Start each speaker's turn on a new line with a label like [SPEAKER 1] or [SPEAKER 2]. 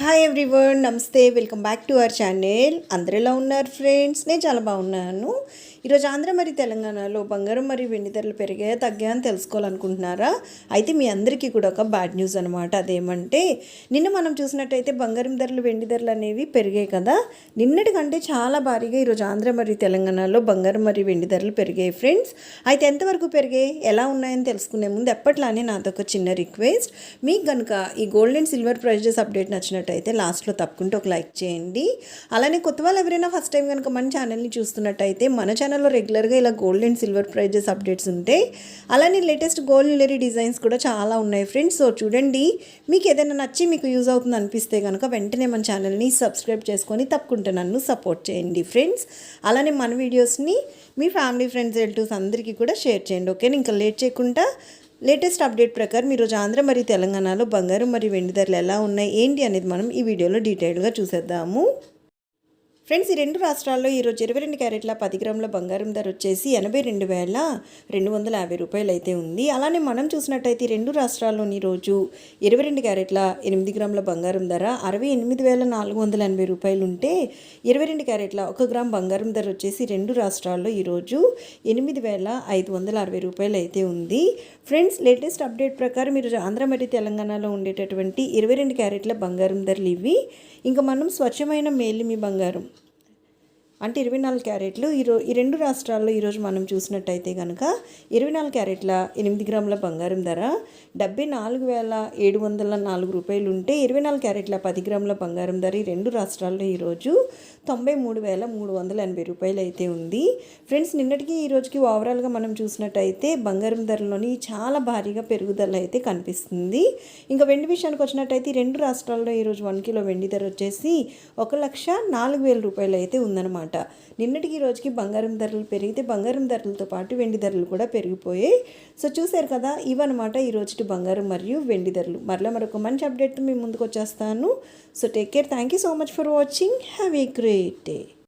[SPEAKER 1] Hi everyone, నమస్తే. Welcome back to our channel. అందరూ ఎలా ఉన్నారు ఫ్రెండ్స్? నేను చాలా బాగున్నాను. ఈరోజు ఆంధ్ర మరియు తెలంగాణలో బంగారం మరియు వెండి ధరలు పెరిగాయా తగ్గాయా అని తెలుసుకోవాలనుకుంటున్నారా? అయితే మీ అందరికీ కూడా ఒక బ్యాడ్ న్యూస్ అనమాట. అదేమంటే నిన్న మనం చూసినట్టయితే బంగారం ధరలు వెండి ధరలు అనేవి పెరిగాయి కదా. నిన్నటి కంటే చాలా భారీగా ఈరోజు ఆంధ్ర మరియు తెలంగాణలో బంగారం మరియు వెండి ధరలు పెరిగాయి ఫ్రెండ్స్. అయితే ఎంతవరకు పెరిగాయి, ఎలా ఉన్నాయని తెలుసుకునే ముందు ఎప్పట్లానే నాతో ఒక చిన్న రిక్వెస్ట్. మీకు కనుక ఈ gold and silver prizes update నచ్చినట్టయితే లాస్ట్లో తప్పకుండా ఒక లైక్ చేయండి. అలానే కొత్త వాళ్ళు ఎవరైనా ఫస్ట్ టైం కనుక మన ఛానల్ని చూస్తున్నట్టయితే మన ఛానల్లో రెగ్యులర్గా ఇలా gold and silver prizes updates ఉంటాయి. అలానే లేటెస్ట్ గోల్డ్ జ్యువెలరీ డిజైన్స్ కూడా చాలా ఉన్నాయి ఫ్రెండ్స్. సో చూడండి, మీకు ఏదైనా నచ్చి మీకు యూజ్ అవుతుంది అనిపిస్తే కనుక వెంటనే మన ఛానల్ని సబ్స్క్రైబ్ చేసుకొని తప్పకుండా నన్ను సపోర్ట్ చేయండి ఫ్రెండ్స్. అలానే మన వీడియోస్ని మీ ఫ్యామిలీ ఫ్రెండ్స్ రిలేటివ్స్ అందరికీ కూడా షేర్ చేయండి. ఓకేనా? ఇంకా లేట్ చేయకుండా లేటెస్ట్ అప్డేట్ ప్రకారం ఈరోజు ఆంధ్ర మరియు తెలంగాణలో బంగారం మరియు వెండి ధరలు ఎలా ఉన్నాయి ఏంటి అనేది మనం ఈ వీడియోలో డీటెయిల్గా చూసేద్దాము. ఫ్రెండ్స్, ఈ రెండు రాష్ట్రాల్లో ఈరోజు 22 క్యారెట్ల 10 గ్రాముల బంగారం ధర వచ్చేసి 82,250 రూపాయలు అయితే ఉంది. అలానే మనం చూసినట్టయితే ఈ రెండు రాష్ట్రాల్లోని ఈరోజు 22 క్యారెట్ల 8 గ్రాముల బంగారం ధర 68,480 రూపాయలు ఉంటే 22 క్యారెట్ల 1 గ్రామ్ బంగారం ధర వచ్చేసి రెండు రాష్ట్రాల్లో ఈరోజు 8,560 రూపాయలు అయితే ఉంది. ఫ్రెండ్స్, లేటెస్ట్ అప్డేట్ ప్రకారం ఈరోజు ఆంధ్ర మరియు తెలంగాణలో ఉండేటటువంటి 22 క్యారెట్ల బంగారం ధరలు ఇవి. ఇంకా మనం స్వచ్ఛమైన మేలిమి బంగారం అంటే 24 క్యారెట్లు ఈ రెండు రాష్ట్రాల్లో ఈరోజు మనం చూసినట్టయితే కనుక 24 క్యారెట్ల 8 గ్రాముల బంగారం ధర 74,704 రూపాయలు ఉంటే 24 క్యారెట్ల 10 గ్రాముల బంగారం ధర ఈ రెండు రాష్ట్రాల్లో ఈరోజు 93,380 రూపాయలు అయితే ఉంది. ఫ్రెండ్స్, నిన్నటికి ఈ రోజుకి ఓవరాల్గా మనం చూసినట్టయితే బంగారం ధరలోని చాలా భారీగా పెరుగుదల అయితే కనిపిస్తుంది. ఇంకా వెండి విషయానికి వచ్చినట్టయితే ఈ రెండు రాష్ట్రాల్లో ఈరోజు 1 కిలో వెండి ధర వచ్చేసి 1,04,000 రూపాయలు అయితే ఉందన్నమాట. నిన్నటికి ఈ రోజుకి బంగారం ధరలు పెరిగితే బంగారం ధరలతో పాటు వెండి ధరలు కూడా పెరిగిపోయాయి. సో చూశారు కదా, ఇవన్నమాట ఈ రోజు బంగారం మరియు వెండి ధరలు. మరొక మంచి అప్డేట్ మీ ముందుకు వచ్చేస్తాను. So take care. Thank you so much for watching. Have a great day.